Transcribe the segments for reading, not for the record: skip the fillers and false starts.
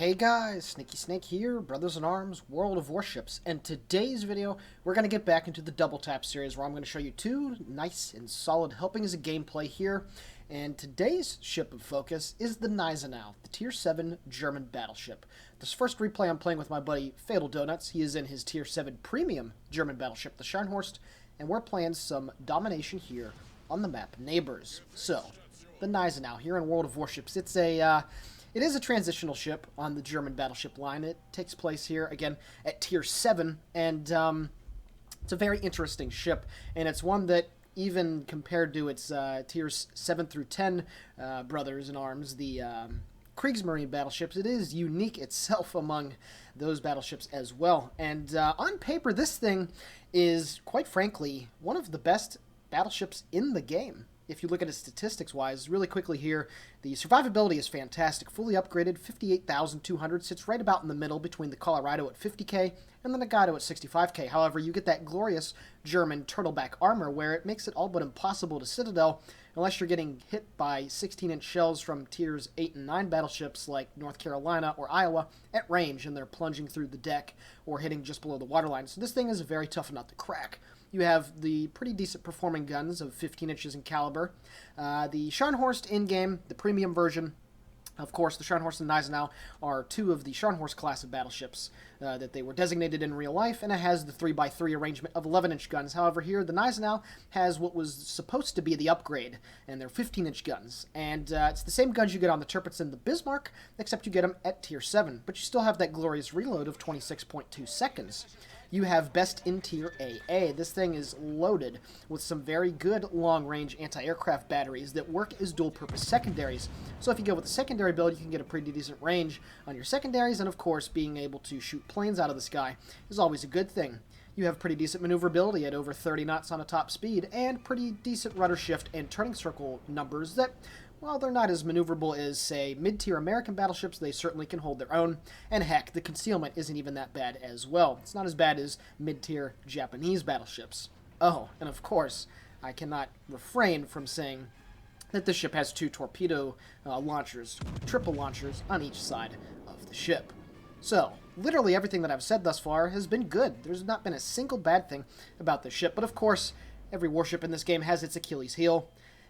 Hey guys, TheSneakySnake here, Brothers in Arms, World of Warships, and today's video we're going to get back into the Double Tap series where I'm going to show you two nice and solid helpings of gameplay here, and today's ship of focus is the Gneisenau, the Tier 7 German battleship. This first replay I'm playing with my buddy Fatal Donuts. He is in his Tier 7 Premium German battleship, the Scharnhorst, and we're playing some domination here on the map Neighbors. So, the Gneisenau here in World of Warships, it is a transitional ship on the German battleship line. It takes place here, again, at Tier 7, and it's a very interesting ship, and it's one that, even compared to its Tiers 7 through 10 brothers in arms, the Kriegsmarine battleships, it is unique itself among those battleships as well. And on paper, this thing is, quite frankly, one of the best battleships in the game. If you look at it statistics-wise, really quickly here, the survivability is fantastic. Fully upgraded, 58,200, sits right about in the middle between the Colorado at 50k and the Nagato at 65k. However, you get that glorious German turtleback armor where it makes it all but impossible to citadel unless you're getting hit by 16-inch shells from Tiers 8 and 9 battleships like North Carolina or Iowa at range, and they're plunging through the deck or hitting just below the waterline. So this thing is a very tough nut to crack. You have the pretty decent performing guns of 15 inches in caliber. The Scharnhorst in-game, the premium version. Of course, the Scharnhorst and Gneisenau are two of the Scharnhorst class of battleships that they were designated in real life, and it has the 3x3 arrangement of 11-inch guns. However, here, the Gneisenau has what was supposed to be the upgrade, and they're 15-inch guns. And it's the same guns you get on the Tirpitz and the Bismarck, except you get them at Tier 7, but you still have that glorious reload of 26.2 seconds. You have best in Tier AA. This thing is loaded with some very good long-range anti-aircraft batteries that work as dual-purpose secondaries. So if you go with the secondary build, you can get a pretty decent range on your secondaries, and of course, being able to shoot planes out of the sky is always a good thing. You have pretty decent maneuverability at over 30 knots on a top speed, and pretty decent rudder shift and turning circle numbers that, while they're not as maneuverable as, say, mid-tier American battleships, they certainly can hold their own. And heck, the concealment isn't even that bad as well. It's not as bad as mid-tier Japanese battleships. Oh, and of course, I cannot refrain from saying that this ship has two torpedo launchers, triple launchers, on each side of the ship. So, literally everything that I've said thus far has been good. There's not been a single bad thing about this ship, but of course, every warship in this game has its Achilles heel.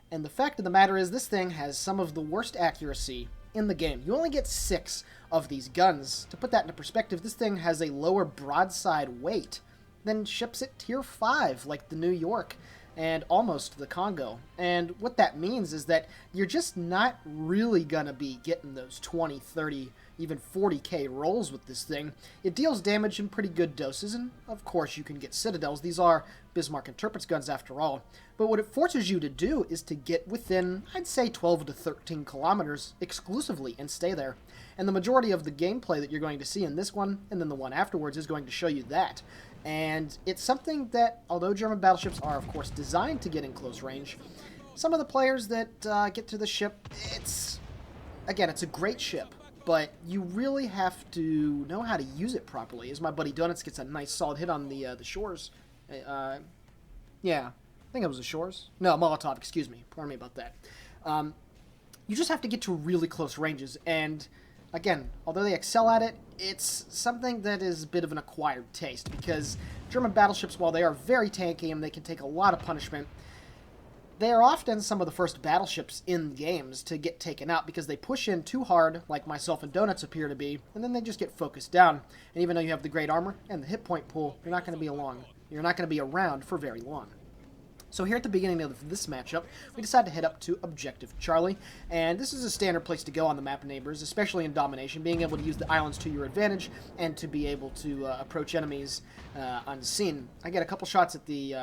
And the fact of the matter is, this thing has some of the worst accuracy in the game. You only get 6 of these guns. To put that into perspective, this thing has a lower broadside weight than ships at Tier 5, like the New York and almost the Congo. And what that means is that you're just not really gonna be getting those 20, 30, even 40k rolls with this thing. It deals damage in pretty good doses, and of course you can get citadels. These are Bismarck and Tirpitz guns after all. But what it forces you to do is to get within, I'd say, 12 to 13 kilometers exclusively and stay there. And the majority of the gameplay that you're going to see in this one, and then the one afterwards, is going to show you that. And it's something that, although German battleships are, of course, designed to get in close range, some of the players that get to the ship, it's a great ship, but you really have to know how to use it properly. As my buddy Donuts gets a nice solid hit on the shores. Yeah, I think it was the shores. No, Molotov, excuse me. Pardon me about that. You just have to get to really close ranges, and again, although they excel at it, it's something that is a bit of an acquired taste, because German battleships, while they are very tanky and they can take a lot of punishment, they are often some of the first battleships in games to get taken out because they push in too hard, like myself and Donuts appear to be, and then they just get focused down. And even though you have the great armor and the hit point pool, you're not going to be around for very long. So here at the beginning of this matchup, we decided to head up to Objective Charlie, and this is a standard place to go on the map Neighbors, especially in domination, being able to use the islands to your advantage and to be able to approach enemies unseen. I get a couple shots at the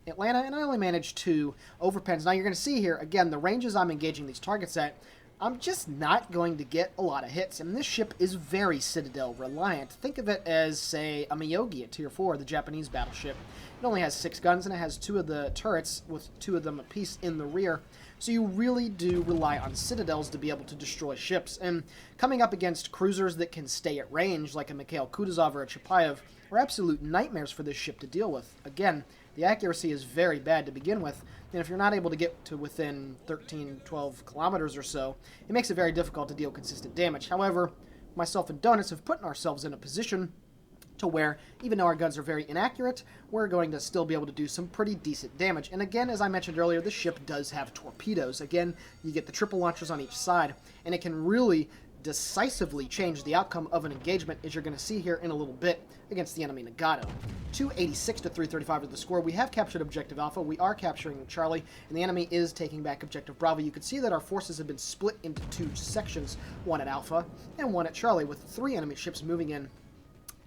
Atlanta, and I only managed 2 overpens. Now you're going to see here, again, the ranges I'm engaging these targets at, I'm just not going to get a lot of hits, and this ship is very Citadel reliant. Think of it as, say, a Miyogi at Tier 4, the Japanese battleship. It only has 6 guns, and it has 2 of the turrets, with 2 of them apiece in the rear. So you really do rely on citadels to be able to destroy ships. And coming up against cruisers that can stay at range, like a Mikhail Kutuzov or a Chapayev, are absolute nightmares for this ship to deal with. Again, the accuracy is very bad to begin with, and if you're not able to get to within 13, 12 kilometers or so, it makes it very difficult to deal consistent damage. However, myself and Donuts have put ourselves in a position to where, even though our guns are very inaccurate, we're going to still be able to do some pretty decent damage. And again, as I mentioned earlier, the ship does have torpedoes. Again, you get the triple launchers on each side, and it can really decisively change the outcome of an engagement, as you're going to see here in a little bit against the enemy Gneisenau. 286 to 335 is the score. We have captured Objective Alpha. We are capturing Charlie, and the enemy is taking back Objective Bravo. You can see that our forces have been split into two sections, one at Alpha and one at Charlie, with 3 enemy ships moving in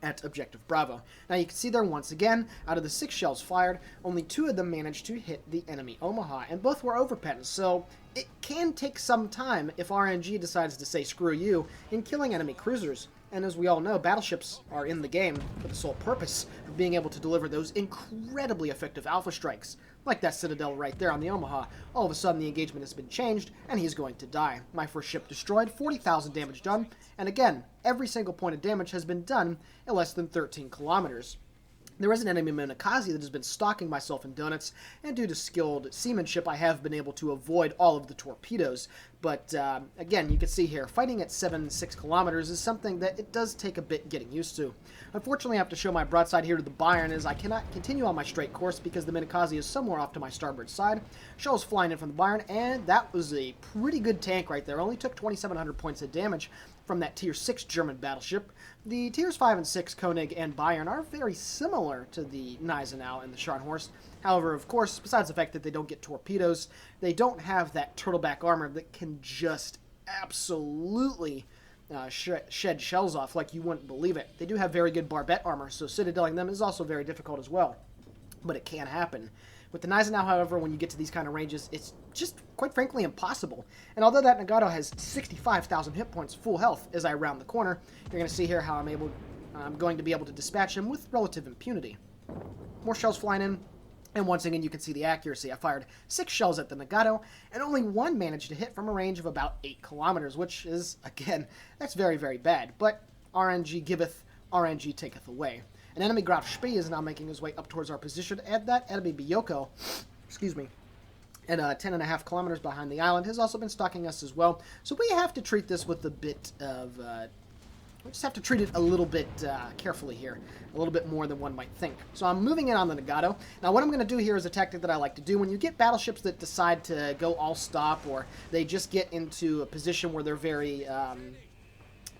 at Objective Bravo. Now you can see there once again, out of the 6 shells fired, only 2 of them managed to hit the enemy Omaha, and both were overpens, so it can take some time if RNG decides to say screw you in killing enemy cruisers. And as we all know, battleships are in the game for the sole purpose of being able to deliver those incredibly effective alpha strikes, like that Citadel right there on the Omaha. All of a sudden the engagement has been changed, and he's going to die. My first ship destroyed, 40,000 damage done, and again, every single point of damage has been done in less than 13 kilometers. There is an enemy Minakaze that has been stalking myself and Donuts, and due to skilled seamanship, I have been able to avoid all of the torpedoes. But again, you can see here, fighting at 6 kilometers is something that it does take a bit getting used to. Unfortunately, I have to show my broadside here to the Bayern, as I cannot continue on my straight course because the Minakaze is somewhere off to my starboard side. Shells flying in from the Bayern, and that was a pretty good tank right there. Only took 2,700 points of damage from that Tier 6 German battleship. The Tiers 5 and 6, Koenig and Bayern, are very similar to the Gneisenau and the Scharnhorst. However, of course, besides the fact that they don't get torpedoes, they don't have that turtleback armor that can just absolutely shed shells off like you wouldn't believe it. They do have very good barbette armor, so citadeling them is also very difficult as well. But it can happen. With the Gneisenau, however, when you get to these kind of ranges, it's just, quite frankly, impossible. And although that Nagato has 65,000 hit points full health as I round the corner, you're going to see here how I'm going to be able to dispatch him with relative impunity. More shells flying in, and once again you can see the accuracy. I fired 6 shells at the Nagato, and only 1 managed to hit from a range of about 8 kilometers, which is, again, that's very, very bad. But RNG giveth, RNG taketh away. An enemy Graf Spee is now making his way up towards our position, and that enemy Biyoko, and 10.5 kilometers behind the island, has also been stalking us as well. So we have to treat this with a bit of, we just have to treat it a little bit carefully here, a little bit more than one might think. So I'm moving in on the Nagato. Now what I'm going to do here is a tactic that I like to do. When you get battleships that decide to go all stop, or they just get into a position where they're very,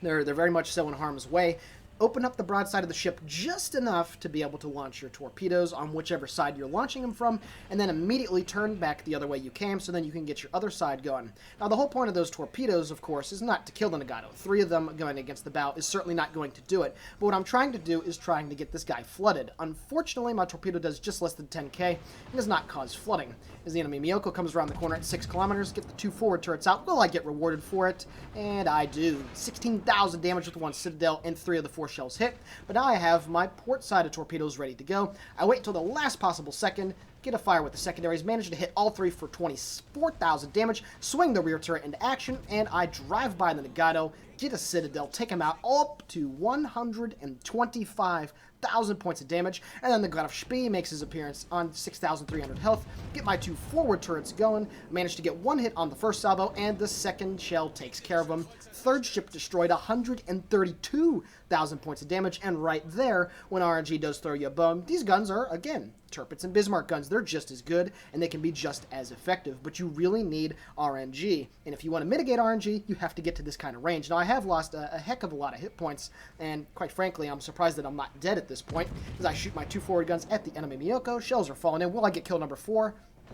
they're very much so in harm's way, open up the broadside of the ship just enough to be able to launch your torpedoes on whichever side you're launching them from, and then immediately turn back the other way you came, so then you can get your other side going. Now, the whole point of those torpedoes, of course, is not to kill the Nagato. 3 of them going against the bow is certainly not going to do it, but what I'm trying to do is trying to get this guy flooded. Unfortunately, my torpedo does just less than 10k and does not cause flooding. As the enemy Miyoko comes around the corner at 6 kilometers, get the 2 forward turrets out. Will I get rewarded for it? And I do. 16,000 damage with 1 Citadel, and 3 of the 4 shells hit. But now I have my port side of torpedoes ready to go. I wait until the last possible second, get a fire with the secondaries, manage to hit all 3 for 24,000 damage, swing the rear turret into action, and I drive by the Nagato, get a Citadel, take him out up to 125,000 points of damage, and then the Graf Spee makes his appearance on 6,300 health, get my 2 forward turrets going, manage to get 1 hit on the first salvo, and the second shell takes care of him. Third ship destroyed, 132,000 points of damage, and right there, when RNG does throw you a bone, these guns are, again, Tirpitz and Bismarck guns. They're just as good, and they can be just as effective, but you really need RNG, and if you want to mitigate RNG, you have to get to this kind of range. Now, I have lost a heck of a lot of hit points, and quite frankly, I'm surprised that I'm not dead at this point, as I shoot my 2 forward guns at the enemy Miyoko. Shells are falling in. Will I get kill number 4?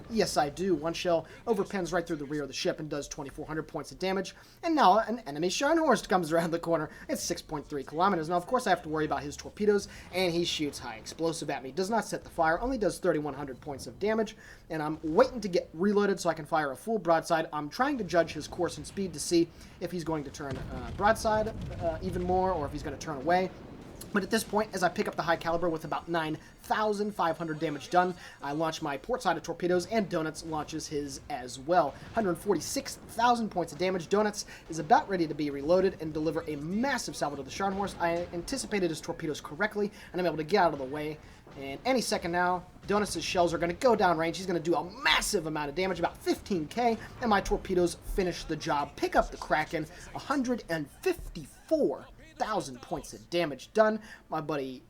Yes, I do. 1 shell overpens right through the rear of the ship and does 2,400 points of damage. And now an enemy Scharnhorst comes around the corner. It's 6.3 kilometers. Now, of course, I have to worry about his torpedoes, and he shoots high explosive at me. Does not set the fire, only does 3,100 points of damage. And I'm waiting to get reloaded so I can fire a full broadside. I'm trying to judge his course and speed to see if he's going to turn broadside even more, or if he's going to turn away. But at this point, as I pick up the high caliber with about 9,500 damage done, I launch my port side of torpedoes, and Donuts launches his as well. 146,000 points of damage. Donuts is about ready to be reloaded and deliver a massive salvo to the Scharnhorst. I anticipated his torpedoes correctly, and I'm able to get out of the way. And any second now, Donuts' shells are going to go down range. He's going to do a massive amount of damage, about 15k, and my torpedoes finish the job. Pick up the Kraken, 154,000 points of damage done. My buddy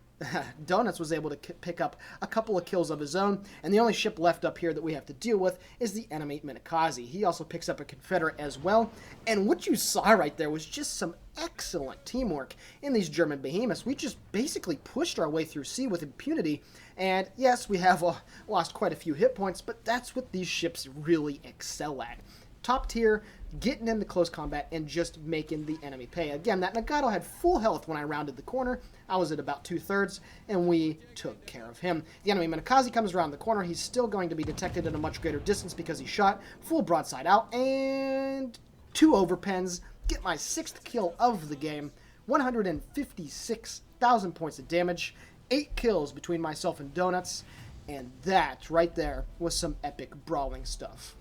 Donuts was able to pick up a couple of kills of his own, and the only ship left up here that we have to deal with is the enemy Minakaze. He also picks up a Confederate as well, and what you saw right there was just some excellent teamwork in these German behemoths. We just basically pushed our way through sea with impunity, and yes, we have lost quite a few hit points, but that's what these ships really excel at. Top tier, getting into close combat, and just making the enemy pay. Again, that Nagato had full health when I rounded the corner. I was at about 2/3, and we took care of him. The enemy Minakaze comes around the corner. He's still going to be detected at a much greater distance because he shot full broadside out, and 2 overpens. Get my 6th kill of the game. 156,000 points of damage. 8 kills between myself and Donuts, and that right there was some epic brawling stuff.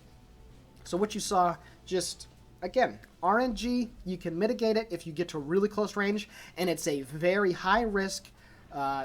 So what you saw, just, again, RNG, you can mitigate it if you get to really close range, and it's a very high risk,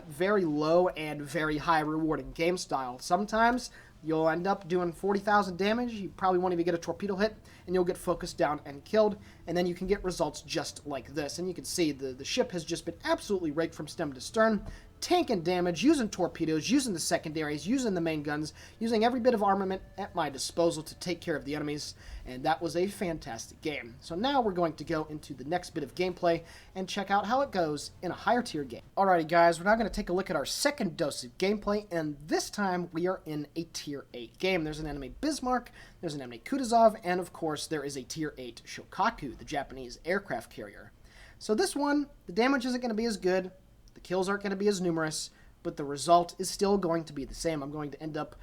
very low, and very high rewarding game style. Sometimes you'll end up doing 40,000 damage, you probably won't even get a torpedo hit, and you'll get focused down and killed, and then you can get results just like this. And you can see the ship has just been absolutely raked from stem to stern, tanking damage, using torpedoes, using the secondaries, using the main guns, using every bit of armament at my disposal to take care of the enemies, and that was a fantastic game. So now we're going to go into the next bit of gameplay and check out how it goes in a higher tier game. Alrighty guys, we're now going to take a look at our second dose of gameplay, and this time we are in a tier 8 game. There's an enemy Bismarck, there's an enemy Kutuzov, and of course there is a tier 8 Shokaku, the Japanese aircraft carrier. So this one, the damage isn't going to be as good, the kills aren't going to be as numerous, but the result is still going to be the same. I'm going to end up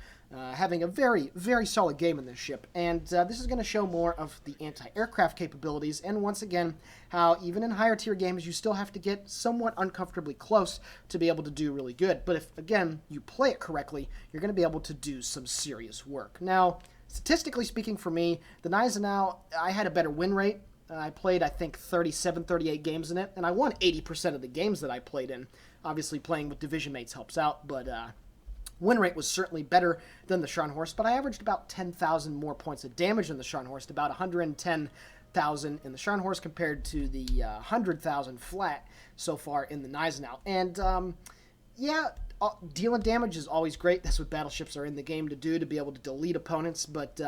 having a very, very solid game in this ship, and this is going to show more of the anti-aircraft capabilities, and once again, how even in higher tier games, you still have to get somewhat uncomfortably close to be able to do really good. But if, again, you play it correctly, you're going to be able to do some serious work. Now, statistically speaking for me, the Gneisenau, I had a better win rate. I played, I think, 37, 38 games in it, and I won 80% of the games that I played in. Obviously, playing with division mates helps out, but win rate was certainly better than the Scharnhorst, but I averaged about 10,000 more points of damage in the Scharnhorst, about 110,000 in the Scharnhorst compared to the 100,000 flat so far in the Gneisenau. And, yeah, dealing damage is always great. That's what battleships are in the game to do, to be able to delete opponents, but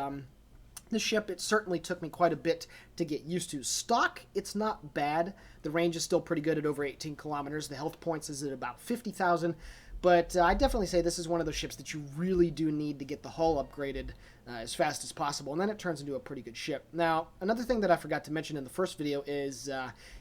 the ship, it certainly took me quite a bit to get used to. Stock, it's not bad. The range is still pretty good at over 18 kilometers. The health points is at about 50,000. But I definitely say this is one of those ships that you really do need to get the hull upgraded as fast as possible, and then it turns into a pretty good ship. Now, another thing that I forgot to mention in the first video is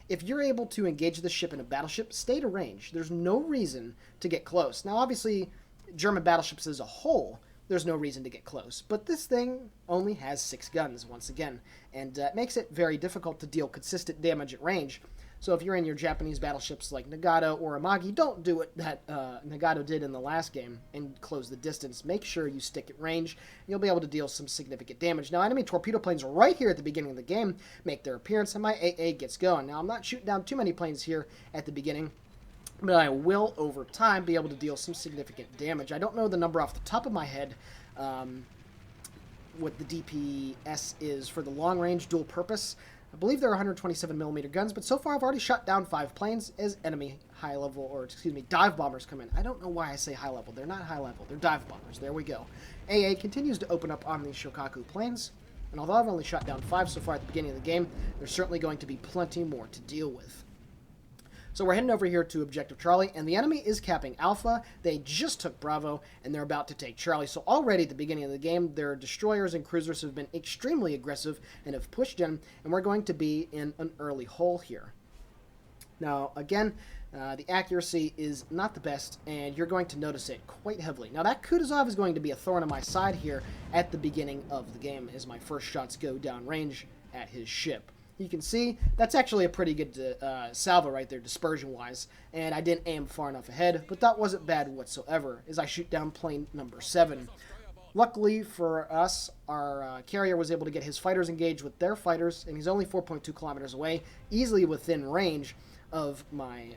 if you're able to engage the ship in a battleship, stay to range. There's no reason to get close. Now, obviously, German battleships as a whole, there's no reason to get close. But this thing only has 6 guns, once again, and it makes it very difficult to deal consistent damage at range. So if you're in your Japanese battleships like Nagato or Amagi, don't do what that Nagato did in the last game and close the distance. Make sure you stick at range, and you'll be able to deal some significant damage. Now, enemy torpedo planes right here at the beginning of the game make their appearance, and my AA gets going. Now, I'm not shooting down too many planes here at the beginning, but I will, over time, be able to deal some significant damage. I don't know the number off the top of my head, what the DPS is for the long-range dual purpose. I believe they're 127mm guns, but so far I've already shot down 5 planes as enemy high-level, or excuse me, dive bombers come in. I don't know why I say high-level. They're not high-level. They're dive bombers. There we go. AA continues to open up on these Shokaku planes, and although I've only shot down 5 so far at the beginning of the game, there's certainly going to be plenty more to deal with. So we're heading over here to Objective Charlie, and the enemy is capping Alpha. They just took Bravo, and they're about to take Charlie. So already at the beginning of the game, their destroyers and cruisers have been extremely aggressive and have pushed in, and we're going to be in an early hole here. Now, again, the accuracy is not the best, and you're going to notice it quite heavily. Now, that Kutuzov is going to be a thorn in my side here at the beginning of the game as my first shots go downrange at his ship. You can see that's actually a pretty good salvo right there, dispersion-wise, and I didn't aim far enough ahead, but that wasn't bad whatsoever as I shoot down plane number 7. Luckily for us, our carrier was able to get his fighters engaged with their fighters, and he's only 4.2 kilometers away, easily within range of my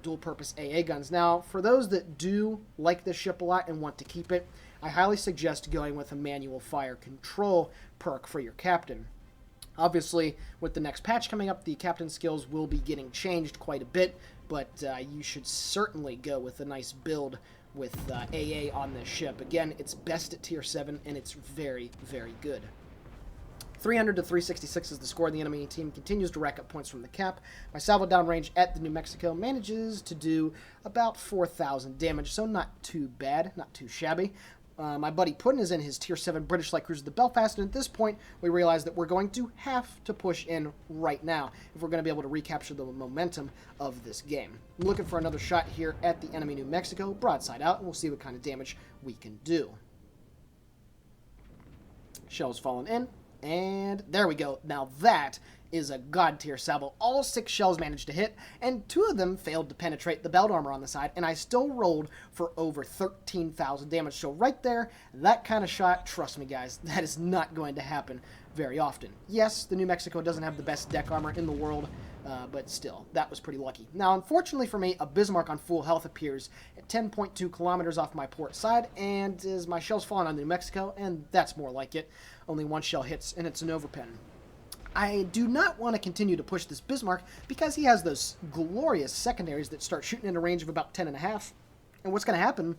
dual-purpose AA guns. Now, for those that do like this ship a lot and want to keep it, I highly suggest going with a manual fire control perk for your captain. Obviously, with the next patch coming up, the captain skills will be getting changed quite a bit, but you should certainly go with a nice build with AA on this ship. Again, it's best at tier 7, and it's very, very good. 300 to 366 is the score. The enemy team continues to rack up points from the cap. My salvo downrange at the New Mexico manages to do about 4,000 damage, so not too bad, not too shabby. My buddy Puddin is in his tier 7 British light cruiser, the Belfast, and at this point, we realize that we're going to have to push in right now if we're going to be able to recapture the momentum of this game. I'm looking for another shot here at the enemy New Mexico, broadside out, and we'll see what kind of damage we can do. Shells falling in, and there we go. Now that is a god tier salvo. All 6 shells managed to hit, and 2 of them failed to penetrate the belt armor on the side, and I still rolled for over 13,000 damage. So right there, that kind of shot, trust me guys, that is not going to happen very often. Yes, the New Mexico doesn't have the best deck armor in the world, but still, that was pretty lucky. Now, unfortunately for me, a Bismarck on full health appears at 10.2 kilometers off my port side, and as my shell's falling on the New Mexico, and that's more like it. Only 1 shell hits, and it's an overpen. I do not want to continue to push this Bismarck because he has those glorious secondaries that start shooting in a range of about 10.5. And what's going to happen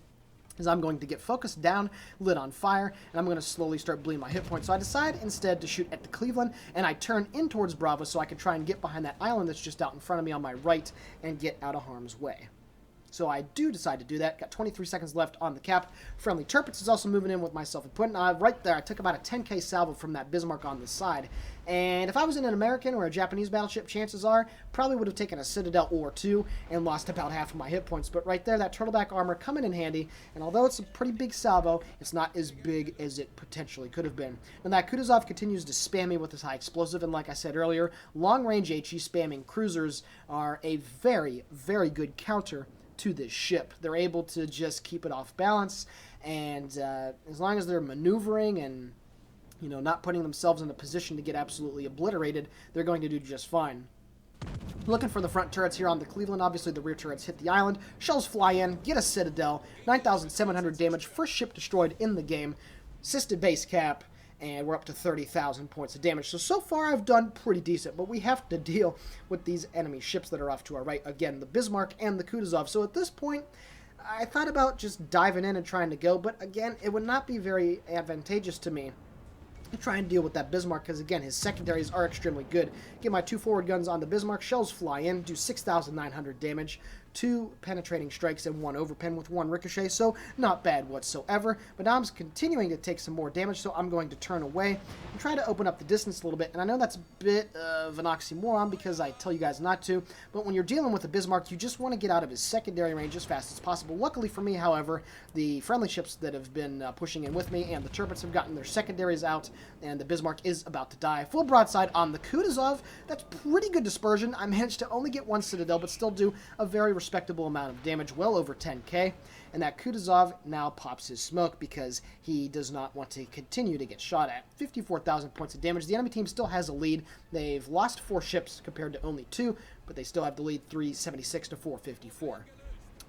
is I'm going to get focused down, lit on fire, and I'm going to slowly start bleeding my hit points. So I decide instead to shoot at the Cleveland, and I turn in towards Bravo so I can try and get behind that island that's just out in front of me on my right and get out of harm's way. So I do decide to do that. Got 23 seconds left on the cap. Friendly Turpitz is also moving in with myself and Puddin. Right there, I took about a 10k salvo from that Bismarck on the side. And if I was in an American or a Japanese battleship, chances are, probably would have taken a Citadel or 2 and lost about half of my hit points. But right there, that turtleback armor coming in handy. And although it's a pretty big salvo, it's not as big as it potentially could have been. And that Kutuzov continues to spam me with his high explosive. And like I said earlier, long-range HE spamming cruisers are a very, very good counter to this ship. They're able to just keep it off balance, and as long as they're maneuvering and not putting themselves in a position to get absolutely obliterated, they're going to do just fine. Looking for the front turrets here on the Cleveland. Obviously the rear turrets hit the island, shells fly in, get a Citadel, 9,700 damage, first ship destroyed in the game, assisted base cap, and we're up to 30,000 points of damage. So far I've done pretty decent, but we have to deal with these enemy ships that are off to our right. Again, the Bismarck and the Kutuzov. So at this point, I thought about just diving in and trying to go, but again, it would not be very advantageous to me to try and deal with that Bismarck, because again, his secondaries are extremely good. Get my 2 forward guns on the Bismarck, shells fly in, do 6,900 damage, 2 penetrating strikes and 1 overpen with 1 ricochet, so not bad whatsoever. But now I'm continuing to take some more damage, so I'm going to turn away and try to open up the distance a little bit. And I know that's a bit of an oxymoron because I tell you guys not to, but when you're dealing with a Bismarck, you just want to get out of his secondary range as fast as possible. Luckily for me, however, the friendly ships that have been pushing in with me and the Turpitz have gotten their secondaries out, and the Bismarck is about to die. Full broadside on the Kutuzov. That's pretty good dispersion. I managed to only get 1 Citadel, but still do a very respectable amount of damage, well over 10k, and that Kutuzov now pops his smoke because he does not want to continue to get shot at. 54,000 points of damage. The enemy team still has a lead. They've lost 4 ships compared to only 2, but they still have the lead, 376 to 454.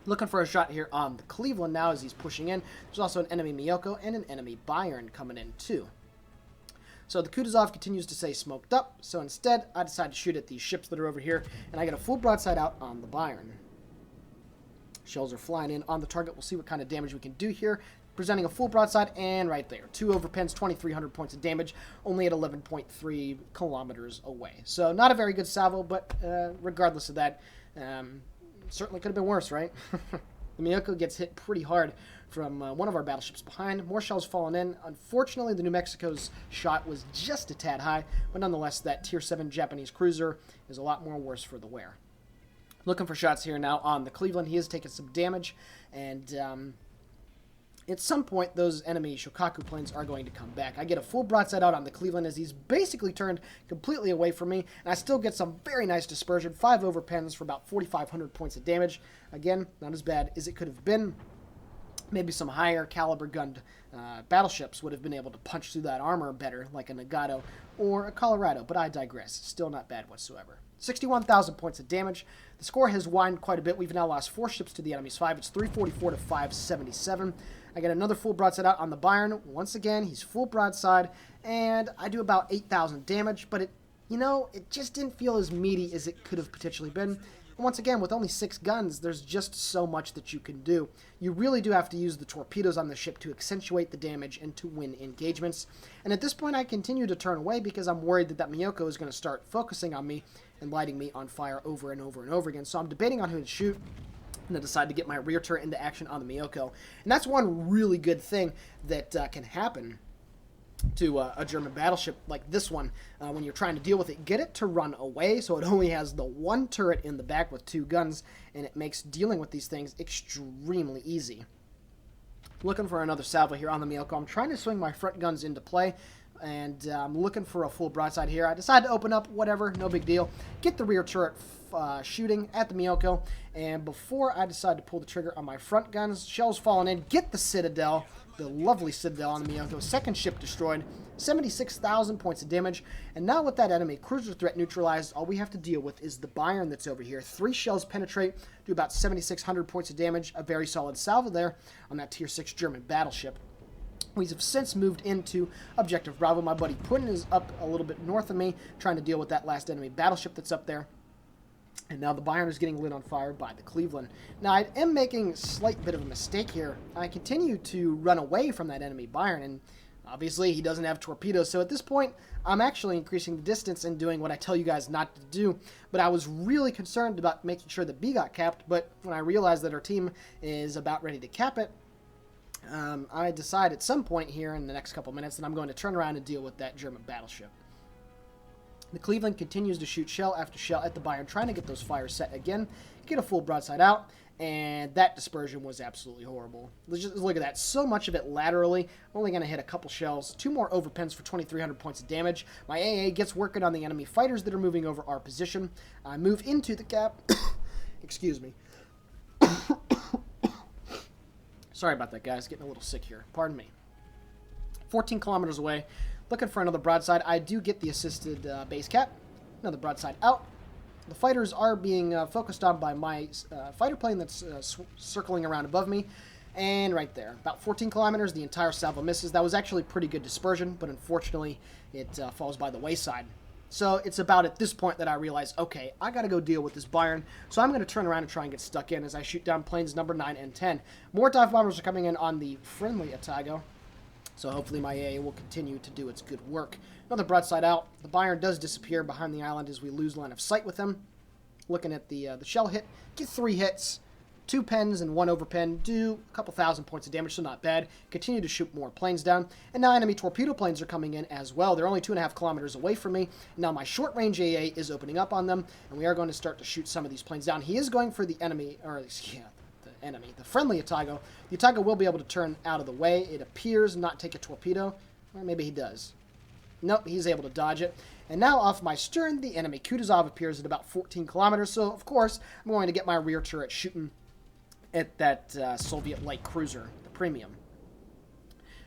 Looking for a shot here on the Cleveland now as he's pushing in. There's also an enemy Miyoko and an enemy Bayern coming in too. So the Kutuzov continues to stay smoked up, so instead I decide to shoot at these ships that are over here, and I get a full broadside out on the Bayern. Shells are flying in on the target. We'll see what kind of damage we can do here. Presenting a full broadside, and right there, 2 overpens, 2,300 points of damage, only at 11.3 kilometers away. So not a very good salvo, but regardless of that, certainly could have been worse, right? The Miyoko gets hit pretty hard from one of our battleships behind. More shells falling in. Unfortunately, the New Mexico's shot was just a tad high, but nonetheless, that Tier 7 Japanese cruiser is a lot more worse for the wear. Looking for shots here now on the Cleveland. He is taking some damage, and at some point, those enemy Shokaku planes are going to come back. I get a full broadside out on the Cleveland as he's basically turned completely away from me, and I still get some very nice dispersion. 5 overpens for about 4,500 points of damage. Again, not as bad as it could have been. Maybe some higher caliber gunned battleships would have been able to punch through that armor better, like a Nagato or a Colorado, but I digress. Still not bad whatsoever. 61,000 points of damage. The score has widened quite a bit. We've now lost 4 ships to the enemy's 5. It's 344 to 577. I get another full broadside out on the Byron. Once again, he's full broadside, and I do about 8,000 damage, but it just didn't feel as meaty as it could have potentially been. And once again, with only 6 guns, there's just so much that you can do. You really do have to use the torpedoes on the ship to accentuate the damage and to win engagements. And at this point, I continue to turn away because I'm worried that Miyoko is going to start focusing on me and lighting me on fire over and over and over again. So I'm debating on who to shoot, and I decide to get my rear turret into action on the Miyoko. And that's one really good thing that can happen to a German battleship like this one when you're trying to deal with it. Get it to run away so it only has the one turret in the back with 2 guns, and it makes dealing with these things extremely easy. Looking for another salvo here on the Miyoko. I'm trying to swing my front guns into play, and I'm looking for a full broadside here. I decide to open up, whatever, no big deal. Get the rear turret shooting at the Miyoko, and before I decide to pull the trigger on my front guns, shells falling in, get the Citadel, the lovely Citadel on the Miyoko. Second ship destroyed, 76,000 points of damage, and now with that enemy cruiser threat neutralized, all we have to deal with is the Byron that's over here. 3 shells penetrate, do about 7,600 points of damage, a very solid salvo there on that tier 6 German battleship. We have since moved into Objective Bravo. My buddy Putin is up a little bit north of me, trying to deal with that last enemy battleship that's up there. And now the Byron is getting lit on fire by the Cleveland. Now, I am making a slight bit of a mistake here. I continue to run away from that enemy Byron, and obviously he doesn't have torpedoes. So at this point, I'm actually increasing the distance and doing what I tell you guys not to do. But I was really concerned about making sure that B got capped, but when I realized that our team is about ready to cap it, I decide at some point here in the next couple minutes that I'm going to turn around and deal with that German battleship. The Cleveland continues to shoot shell after shell at the Byron, trying to get those fires set again, get a full broadside out, and that dispersion was absolutely horrible. Just look at that. So much of it laterally. Only going to hit a couple shells. 2 more overpins for 2,300 points of damage. My AA gets working on the enemy fighters that are moving over our position. I move into the gap. Excuse me. Sorry about that, guys. Getting a little sick here. Pardon me. 14 kilometers away. Looking for another broadside. I do get the assisted base cap. Another broadside out. The fighters are being focused on by my fighter plane that's circling around above me. And right there. About 14 kilometers, the entire salvo misses. That was actually pretty good dispersion, but unfortunately it falls by the wayside. So it's about at this point that I realize, okay, I got to go deal with this Byron. So I'm going to turn around and try and get stuck in as I shoot down planes number 9 and 10. More dive bombers are coming in on the friendly Atago. So hopefully my AA will continue to do its good work. Another broadside out. The Byron does disappear behind the island as we lose line of sight with him. Looking at the shell hit. Get 3 hits. 2 pens and 1 overpen. Do a couple thousand points of damage, so not bad. Continue to shoot more planes down. And now enemy torpedo planes are coming in as well. They're only 2.5 kilometers away from me. Now my short-range AA is opening up on them, and we are going to start to shoot some of these planes down. He is going for the enemy, or yeah, the friendly Atago. The Atago will be able to turn out of the way. It appears not take a torpedo. Or maybe he does. Nope, he's able to dodge it. And now off my stern, the enemy Kutuzov appears at about 14 kilometers. So, of course, I'm going to get my rear turret shooting at that Soviet light cruiser, the Premium.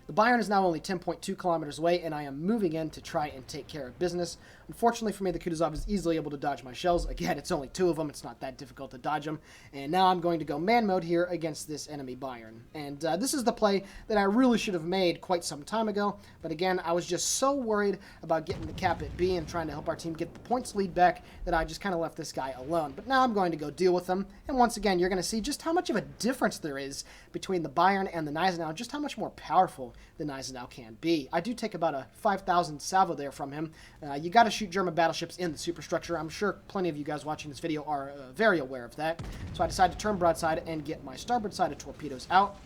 The Byron is now only 10.2 kilometers away, and I am moving in to try and take care of business. Unfortunately for me, the Kutuzov is easily able to dodge my shells. Again, it's only 2 of them. It's not that difficult to dodge them. And now I'm going to go man mode here against this enemy Byron. And this is the play that I really should have made quite some time ago. But again, I was just so worried about getting the cap at B and trying to help our team get the points lead back that I just kind of left this guy alone. But now I'm going to go deal with him. And once again, you're going to see just how much of a difference there is between the Byron and the Gneisenau, just how much more powerful the Gneisenau can be. I do take about a 5,000 salvo there from him. You got to shoot German battleships in the superstructure. I'm sure plenty of you guys watching this video are very aware of that. So I decided to turn broadside and get my starboard side of torpedoes out.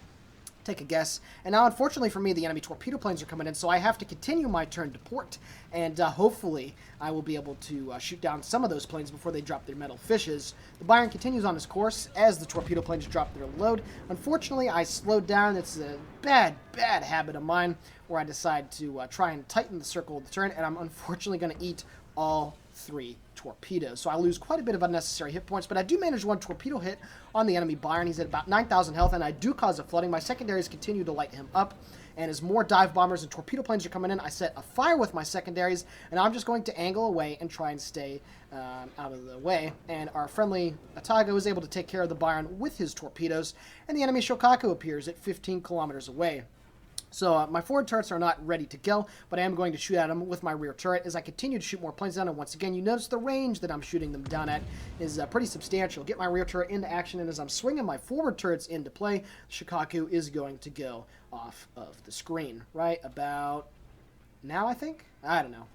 Take a guess. And now, unfortunately for me, the enemy torpedo planes are coming in, so I have to continue my turn to port. And hopefully, I will be able to shoot down some of those planes before they drop their metal fishes. The Byron continues on his course as the torpedo planes drop their load. Unfortunately, I slowed down. It's bad habit of mine where I decide to try and tighten the circle of the turn, and I'm unfortunately going to eat all 3 torpedoes. So I lose quite a bit of unnecessary hit points, but I do manage 1 torpedo hit on the enemy Byron. He's at about 9,000 health, and I do cause a flooding. My secondaries continue to light him up, and as more dive bombers and torpedo planes are coming in, I set a fire with my secondaries, and I'm just going to angle away and try and stay out of the way. And our friendly Atago is able to take care of the Byron with his torpedoes, and the enemy Shokaku appears at 15 kilometers away. So my forward turrets are not ready to go, but I am going to shoot at them with my rear turret as I continue to shoot more planes down. And once again, you notice the range that I'm shooting them down at is pretty substantial. Get my rear turret into action, and as I'm swinging my forward turrets into play, Shokaku is going to go off of the screen right about now, I think. I don't know.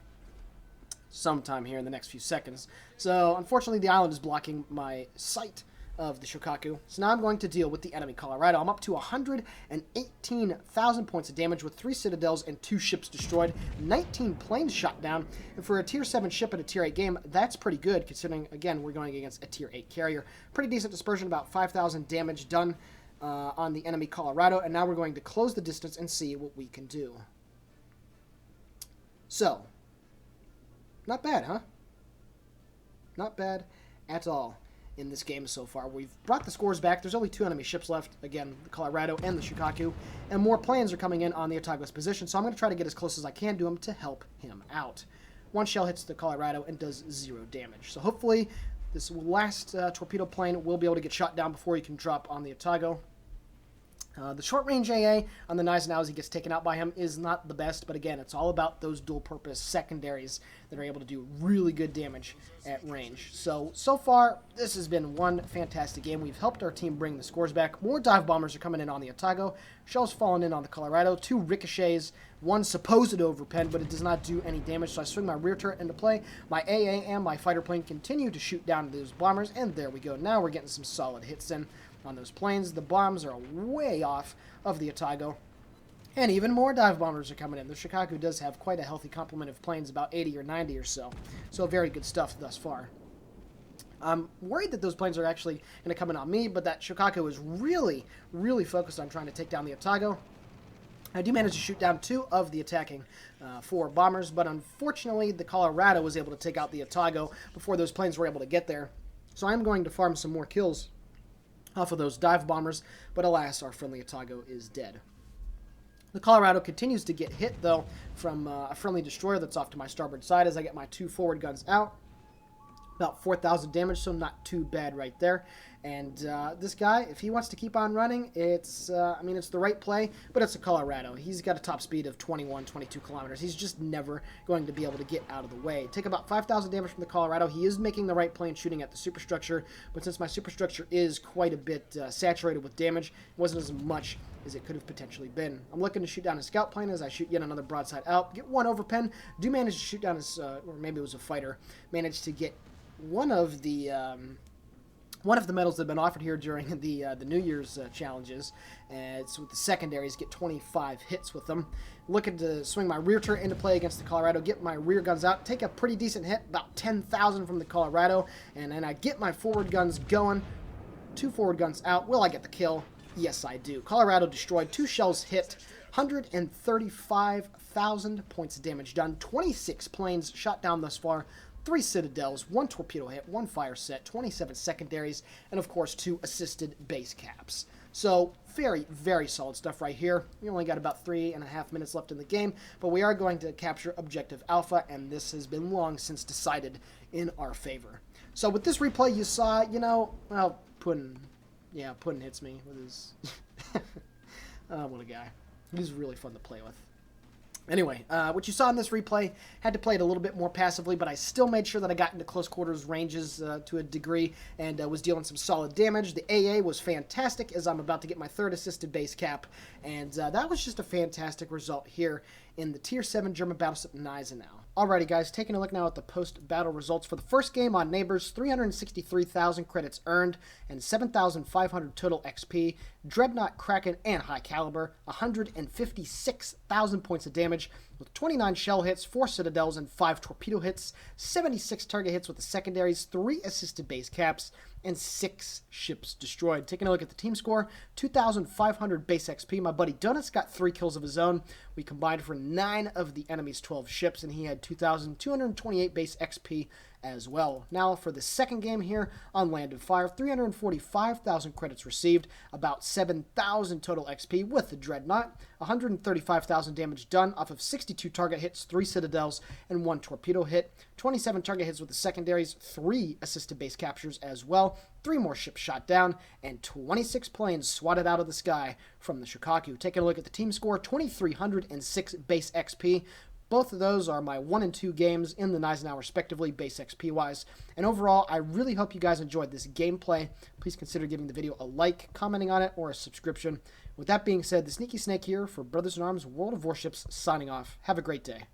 Sometime here in the next few seconds. So unfortunately, the island is blocking my sight of the Shokaku. So now I'm going to deal with the enemy Colorado. I'm up to 118,000 points of damage with 3 citadels and 2 ships destroyed, 19 planes shot down, and for a tier 7 ship in a tier 8 game, that's pretty good considering, again, we're going against a tier 8 carrier. Pretty decent dispersion, about 5,000 damage done on the enemy Colorado, and now we're going to close the distance and see what we can do. So, not bad, huh? Not bad at all in this game so far. We've brought the scores back. There's only 2 enemy ships left. Again, the Colorado and the Shokaku. And more planes are coming in on the Otago's position, so I'm going to try to get as close as I can to him to help him out. 1 shell hits the Colorado and does 0 damage. So hopefully this last torpedo plane will be able to get shot down before he can drop on the Otago. The short-range AA on the Gneisenau as he gets taken out by him is not the best, but again, it's all about those dual-purpose secondaries that are able to do really good damage at range. So far, this has been one fantastic game. We've helped our team bring the scores back. More dive bombers are coming in on the Otago. Shells falling in on the Colorado. 2 ricochets, 1 supposed overpen, but it does not do any damage, so I swing my rear turret into play. My AA and my fighter plane continue to shoot down those bombers, and there we go. Now we're getting some solid hits in on those planes. The bombs are way off of the Otago, and even more dive bombers are coming in. The Shokaku does have quite a healthy complement of planes, about 80 or 90 or so. So very good stuff thus far. I'm worried that those planes are actually going to come in on me, but that Shokaku is really, really focused on trying to take down the Otago. I do manage to shoot down 2 of the attacking 4 bombers, but unfortunately the Colorado was able to take out the Otago before those planes were able to get there. So I'm going to farm some more kills off of those dive bombers, but alas, our friendly Otago is dead. The Colorado continues to get hit, though, from a friendly destroyer that's off to my starboard side as I get my 2 forward guns out. About 4,000 damage, so not too bad right there. And this guy, if he wants to keep on running, it's the right play, but it's a Colorado. He's got a top speed of 21, 22 kilometers. He's just never going to be able to get out of the way. Take about 5,000 damage from the Colorado. He is making the right play and shooting at the superstructure, but since my superstructure is quite a bit saturated with damage, it wasn't as much as it could have potentially been. I'm looking to shoot down a scout plane as I shoot yet another broadside out. Get 1 overpen. Do manage to shoot down his, or maybe it was a fighter, managed to get one of the medals that have been offered here during the New Year's challenges. It's with the secondaries, get 25 hits with them. Looking to swing my rear turret into play against the Colorado, get my rear guns out, take a pretty decent hit, about 10,000 from the Colorado, and then I get my forward guns going. 2 forward guns out. Will I get the kill? Yes, I do. Colorado destroyed, 2 shells hit, 135,000 points of damage done, 26 planes shot down thus far, 3 citadels, 1 torpedo hit, 1 fire set, 27 secondaries, and of course 2 assisted base caps. So very, very solid stuff right here. We only got about 3.5 minutes left in the game, but we are going to capture Objective Alpha, and this has been long since decided in our favor. So with this replay, you saw, well, Puddin hits me with his... Oh, what a guy. He's really fun to play with. Anyway, what you saw in this replay, had to play it a little bit more passively, but I still made sure that I got into close quarters ranges to a degree and was dealing some solid damage. The AA was fantastic as I'm about to get my 3rd assisted base cap, and that was just a fantastic result here in the Tier 7 German battleship Gneisenau. Alrighty guys, taking a look now at the post-battle results for the first game on Neighbors. 363,000 credits earned and 7,500 total XP. Dreadnought, Kraken, and High Caliber. 156,000 points of damage with 29 shell hits, 4 citadels, and 5 torpedo hits, 76 target hits with the secondaries, 3 assisted base caps, and 6 ships destroyed. Taking a look at the team score, 2,500 base XP. My buddy Donuts got 3 kills of his own. We combined for 9 of the enemy's 12 ships, and he had 2,228 base XP as well. Now for the second game here on Land and Fire, 345,000 credits received, about 7,000 total XP with the Dreadnought, 135,000 damage done off of 62 target hits, 3 citadels, and 1 torpedo hit, 27 target hits with the secondaries, 3 assisted base captures as well, 3 more ships shot down, and 26 planes swatted out of the sky from the Shikaku. Taking a look at the team score, 2,306 base XP. Both of those are my 1 and 2 games in the Gneisenau, respectively, base XP-wise. And overall, I really hope you guys enjoyed this gameplay. Please consider giving the video a like, commenting on it, or a subscription. With that being said, the Sneaky Snake here for Brothers in Arms World of Warships, signing off. Have a great day.